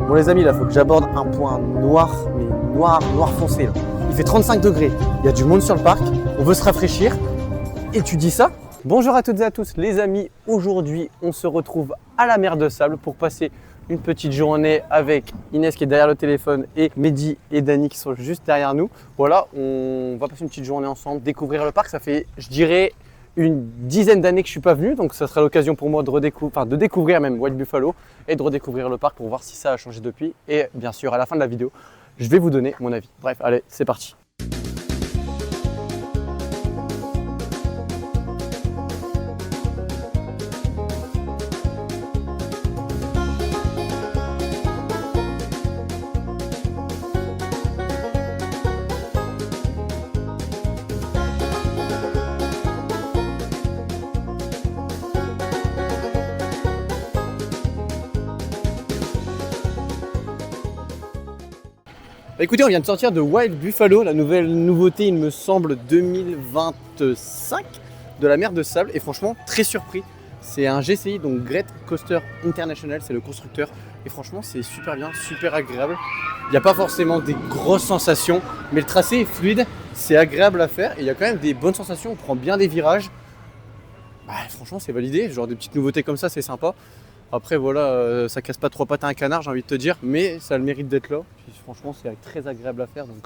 Bon les amis, là, il faut que j'aborde un point noir, mais noir foncé. Là. Il fait 35 degrés, il y a du monde sur le parc, on veut se rafraîchir. Et tu dis ça? Bonjour à toutes et à tous les amis, aujourd'hui on se retrouve à la mer de Sable pour passer une petite journée avec Inès qui est derrière le téléphone et Mehdi et Dani qui sont juste derrière nous. Voilà, on va passer une petite journée ensemble, découvrir le parc. Ça fait, je dirais, une dizaine d'années que je ne suis pas venu, donc ça sera l'occasion pour moi de découvrir même Wild Buffalo et de redécouvrir le parc pour voir si ça a changé depuis. Et bien sûr, à la fin de la vidéo, je vais vous donner mon avis. Bref, allez, c'est parti. Écoutez, on vient de sortir de Wild Buffalo, la nouvelle nouveauté, il me semble, 2025 de la mer de Sable. Et franchement, très surpris. C'est un GCI, donc Great Coaster International, c'est le constructeur. Et franchement, c'est super bien, super agréable. Il n'y a pas forcément des grosses sensations, mais le tracé est fluide, c'est agréable à faire. Et il y a quand même des bonnes sensations, on prend bien des virages. Bah, franchement, c'est validé. Genre des petites nouveautés comme ça, c'est sympa. Après voilà, ça casse pas trois pattes à un canard, j'ai envie de te dire, mais ça a le mérite d'être là. Puis, franchement, c'est très agréable à faire. Donc.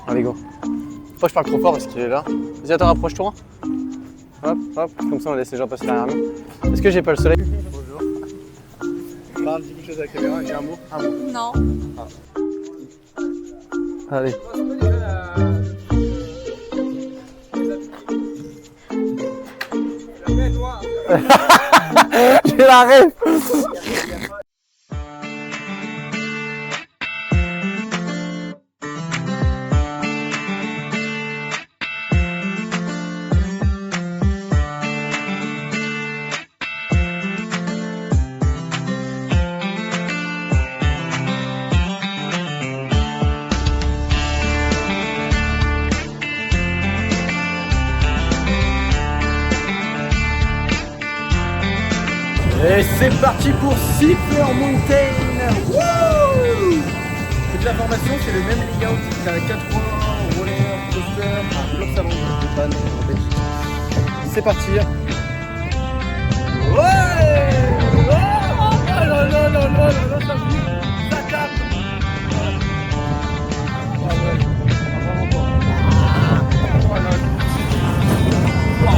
Allez go. Faut que je parle trop fort parce qu'il est là. Vas-y, attends, rapproche-toi. Hop, hop, comme ça on laisse les gens passer derrière nous. Est-ce que j'ai pas le soleil? Bonjour. Parle, dis quelque chose à la caméra, j'ai un mot. Non. Ah. Allez. J'ai la rêve. Et c'est parti pour Zipper Mountain. Wouh! Toute la formation, c'est le même layout. Il y a 4 points, roller, coaster, un bloc salon de panne en Belgique. C'est parti. Ouais! Oh là là là là là, ça vit, ça tape. Ah ouais, vraiment pas. Oh là là. Wow!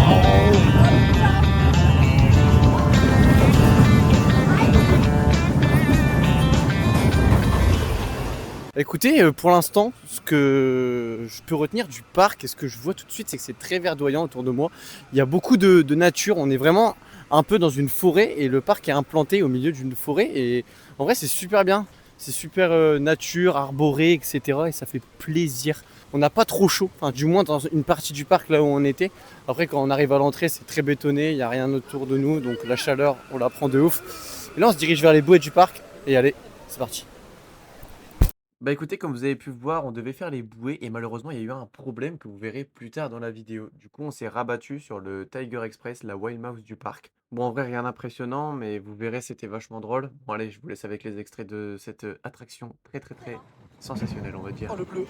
Écoutez, pour l'instant, ce que je peux retenir du parc et ce que je vois tout de suite, c'est que c'est très verdoyant autour de moi. Il y a beaucoup de nature, on est vraiment un peu dans une forêt et le parc est implanté au milieu d'une forêt. Et en vrai, c'est super bien, c'est super nature, arboré, etc. Et ça fait plaisir. On n'a pas trop chaud, enfin du moins dans une partie du parc là où on était. Après, quand on arrive à l'entrée, c'est très bétonné, il n'y a rien autour de nous, donc la chaleur, on la prend de ouf. Et là, on se dirige vers les bouées du parc et allez, c'est parti. Bah écoutez, comme vous avez pu voir, on devait faire les bouées et malheureusement il y a eu un problème que vous verrez plus tard dans la vidéo. Du coup on s'est rabattu sur le Tiger Express, la Wild Mouse du parc. Bon en vrai rien d'impressionnant mais vous verrez c'était vachement drôle. Bon allez je vous laisse avec les extraits de cette attraction très sensationnelle on va dire. Oh le bleu.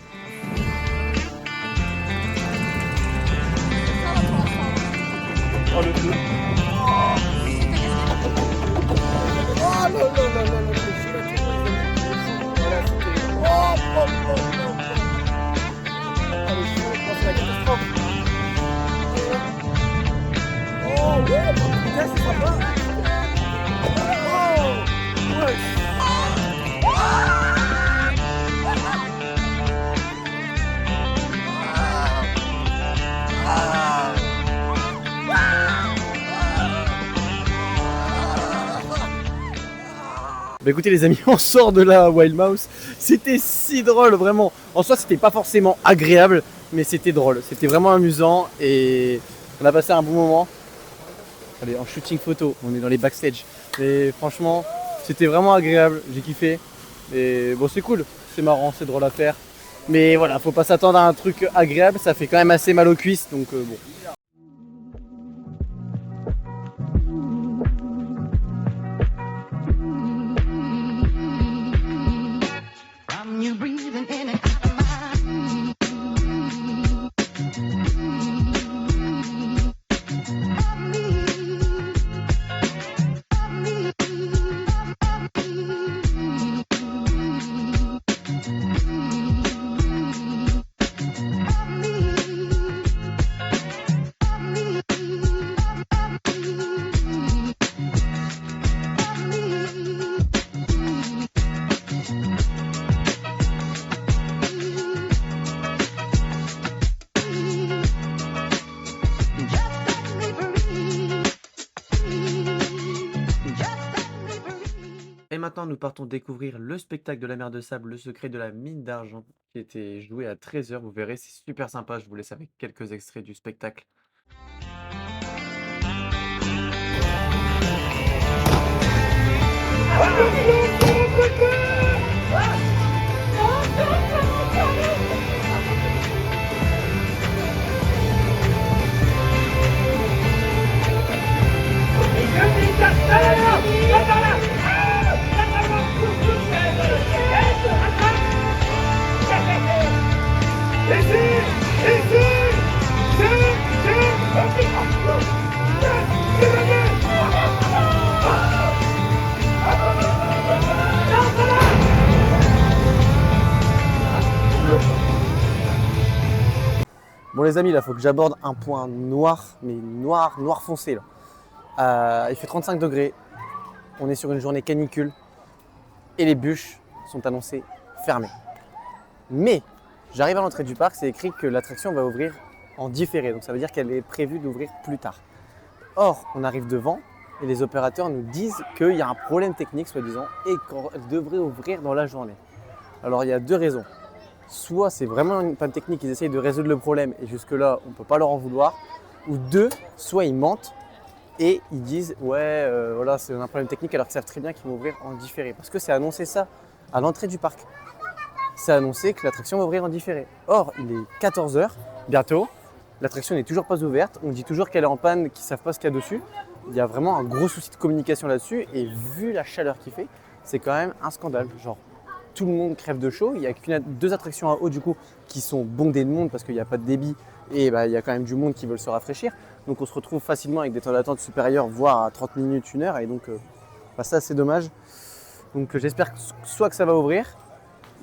Oh le bleu. Oh là là là là là. Oh, oh, oh, oh. Ah, le chien, c'est la catastrophe. Oh, ouais, putain, c'est sympa. Oh, ouais. Bah écoutez les amis, on sort de la Wild Mouse. C'était si drôle vraiment. En soi c'était pas forcément agréable, mais c'était drôle. C'était vraiment amusant et on a passé un bon moment. Allez, en shooting photo, on est dans les backstage. Et franchement, c'était vraiment agréable, j'ai kiffé. Et bon c'est cool, c'est marrant, c'est drôle à faire. Mais voilà, faut pas s'attendre à un truc agréable, ça fait quand même assez mal aux cuisses, donc bon. Et maintenant, nous partons découvrir le spectacle de la mer de sable, le secret de la mine d'argent, qui était joué à 13 h. Vous verrez, c'est super sympa. Je vous laisse avec quelques extraits du spectacle. Bon les amis, là faut que j'aborde un point noir, mais noir, noir foncé là. Il fait 35 degrés, on est sur une journée canicule et les bûches sont annoncées fermées. Mais j'arrive à l'entrée du parc, c'est écrit que l'attraction va ouvrir en différé, donc ça veut dire qu'elle est prévue d'ouvrir plus tard. Or, on arrive devant et les opérateurs nous disent qu'il y a un problème technique soi-disant et qu'elle devrait ouvrir dans la journée. Alors il y a deux raisons. Soit c'est vraiment une panne technique, ils essayent de résoudre le problème et jusque-là, on ne peut pas leur en vouloir. Ou deux, soit ils mentent et ils disent ouais, voilà, c'est un problème technique alors qu'ils savent très bien qu'ils vont ouvrir en différé. Parce que c'est annoncé ça à l'entrée du parc. C'est annoncé que l'attraction va ouvrir en différé. Or, il est 14 h, bientôt, l'attraction n'est toujours pas ouverte. On dit toujours qu'elle est en panne, qu'ils ne savent pas ce qu'il y a dessus. Il y a vraiment un gros souci de communication là-dessus et vu la chaleur qu'il fait, c'est quand même un scandale. Genre, tout le monde crève de chaud. Il y a deux attractions à eau du coup qui sont bondées de monde parce qu'il n'y a pas de débit et il y a quand même du monde qui veulent se rafraîchir. Donc on se retrouve facilement avec des temps d'attente supérieurs, voire à 30 minutes, 1 heure. Et donc ça c'est dommage. Donc j'espère soit que ça va ouvrir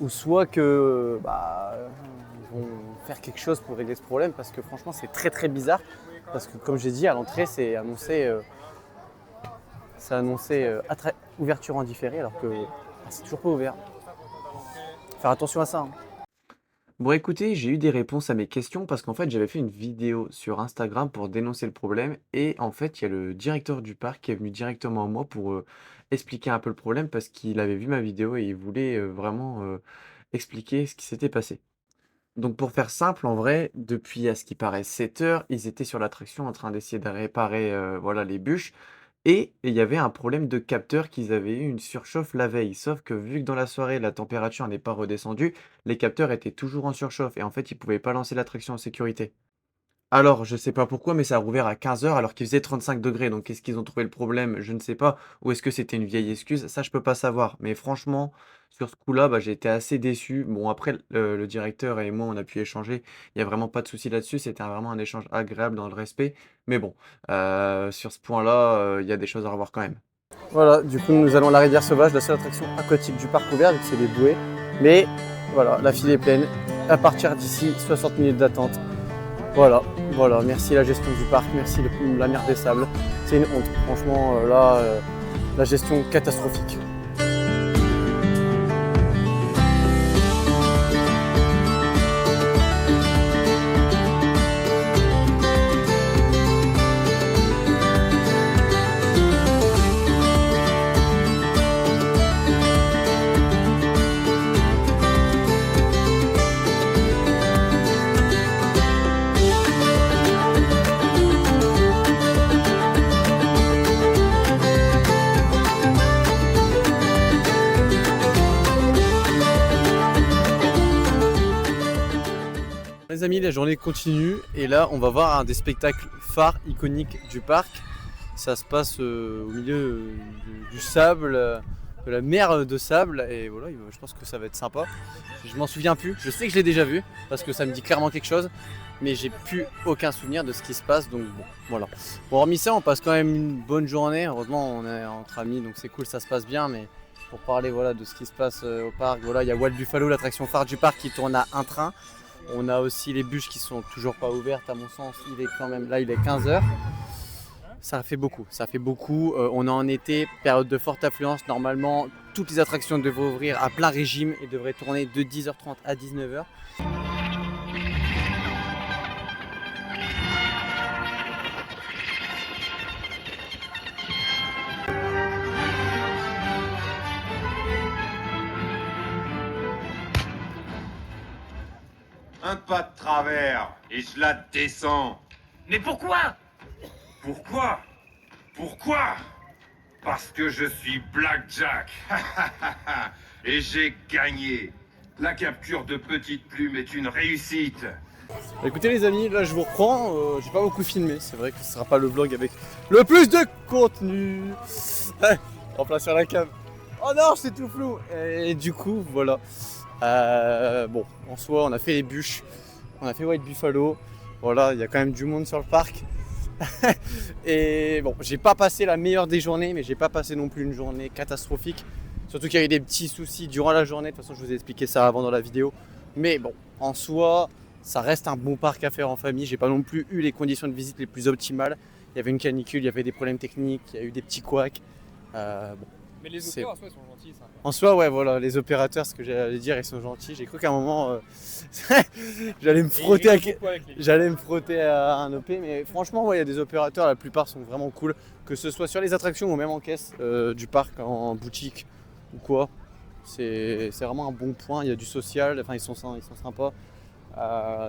ou soit que ils vont faire quelque chose pour régler ce problème parce que franchement c'est très très bizarre. Parce que comme j'ai dit à l'entrée c'est annoncé, ouverture en différé alors que c'est toujours pas ouvert. Faire attention à ça. Bon écoutez, j'ai eu des réponses à mes questions parce qu'en fait j'avais fait une vidéo sur Instagram pour dénoncer le problème et en fait il y a le directeur du parc qui est venu directement à moi pour expliquer un peu le problème parce qu'il avait vu ma vidéo et il voulait vraiment expliquer ce qui s'était passé. Donc pour faire simple, en vrai, depuis à ce qui paraît 7 h, ils étaient sur l'attraction en train d'essayer de réparer voilà, les bûches. Et il y avait un problème de capteur qu'ils avaient eu une surchauffe la veille. Sauf que vu que dans la soirée, la température n'est pas redescendue, les capteurs étaient toujours en surchauffe et en fait, ils pouvaient pas lancer l'attraction en sécurité. Alors, je sais pas pourquoi, mais ça a rouvert à 15 h alors qu'il faisait 35 degrés. Donc, est-ce qu'ils ont trouvé le problème? Je ne sais pas. Ou est-ce que c'était une vieille excuse? Ça, je peux pas savoir. Mais franchement, sur ce coup-là, j'ai été assez déçu. Bon, après, le directeur et moi, on a pu échanger. Il y a vraiment pas de souci là-dessus. C'était vraiment un échange agréable dans le respect. Mais bon, sur ce point-là, il y a des choses à revoir quand même. Voilà, du coup, nous allons à la rivière sauvage, la seule attraction aquatique du parc ouvert, vu que c'est des bouées. Mais voilà, la file est pleine. À partir d'ici, 60 minutes d'attente. Voilà, merci la gestion du parc, merci la mer des sables. C'est une honte, franchement, la gestion catastrophique. les amis, la journée continue et là on va voir un des spectacles phares, iconiques du parc. Ça se passe au milieu du sable, de la mer de sable et voilà, je pense que ça va être sympa. Je m'en souviens plus, je sais que je l'ai déjà vu parce que ça me dit clairement quelque chose, mais j'ai plus aucun souvenir de ce qui se passe, donc bon, voilà. Bon, hormis ça, on passe quand même une bonne journée, heureusement on est entre amis donc c'est cool, ça se passe bien, mais pour parler voilà, de ce qui se passe au parc, voilà, il y a Wild Buffalo, l'attraction phare du parc qui tourne à un train. On a aussi les bûches qui sont toujours pas ouvertes à mon sens, il est quand même, là il est 15h. Ça fait beaucoup, ça fait beaucoup. On est en été, période de forte affluence. Normalement, toutes les attractions devraient ouvrir à plein régime et devraient tourner de 10h30 à 19h. Un pas de travers et je la descends. Mais pourquoi? Pourquoi? Pourquoi? Parce que je suis Blackjack. Et j'ai gagné. La capture de Petite Plume est une réussite. Écoutez les amis, là je vous reprends. J'ai pas beaucoup filmé, c'est vrai que ce sera pas le vlog avec le plus de contenu. En place sur la cam. Oh non, c'est tout flou. Et du coup, voilà. Bon, en soi, on a fait les bûches, on a fait Wild Buffalo. Voilà, il y a quand même du monde sur le parc. Et bon, j'ai pas passé la meilleure des journées, mais j'ai pas passé non plus une journée catastrophique. Surtout qu'il y a eu des petits soucis durant la journée. De toute façon, je vous ai expliqué ça avant dans la vidéo. Mais bon, en soi, ça reste un bon parc à faire en famille. J'ai pas non plus eu les conditions de visite les plus optimales. Il y avait une canicule, il y avait des problèmes techniques, il y a eu des petits couacs. Bon. Mais les opérateurs, en soi, ils sont gentils, ça. En soi, ouais, voilà, les opérateurs, ce que j'allais dire, ils sont gentils. J'ai cru qu'à un moment, j'allais me frotter à un OP, mais franchement, ouais, il y a des opérateurs, la plupart sont vraiment cool, que ce soit sur les attractions ou même en caisse du parc, en boutique ou quoi. C'est vraiment un bon point. Il y a du social, enfin, ils sont sympas.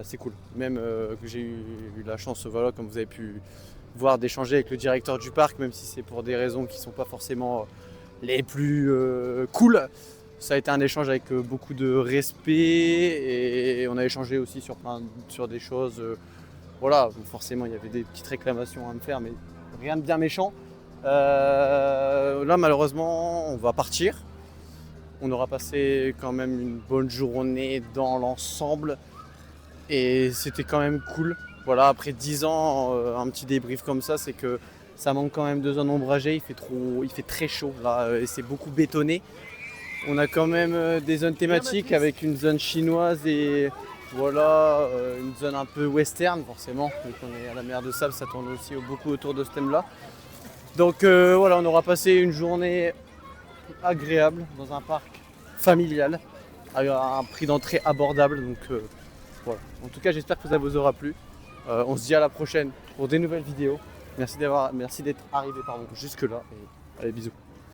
C'est cool. Même que j'ai eu la chance, voilà, comme vous avez pu voir, d'échanger avec le directeur du parc, même si c'est pour des raisons qui ne sont pas forcément les plus cool. Ça a été un échange avec beaucoup de respect et on a échangé aussi sur des choses. Voilà, forcément il y avait des petites réclamations à me faire, mais rien de bien méchant. Là malheureusement on va partir. On aura passé quand même une bonne journée dans l'ensemble et c'était quand même cool. Voilà, après 10 ans, un petit débrief comme ça, c'est que ça manque quand même de zones ombragées, il fait très chaud là et c'est beaucoup bétonné. On a quand même des zones thématiques avec une zone chinoise et voilà, une zone un peu western forcément. Vu qu'on est à la mer de sable, ça tourne aussi beaucoup autour de ce thème-là. Donc voilà, on aura passé une journée agréable dans un parc familial à un prix d'entrée abordable. Donc voilà. En tout cas, j'espère que ça vous aura plu. On se dit à la prochaine pour des nouvelles vidéos. Merci d'être arrivé jusque là et allez, bisous.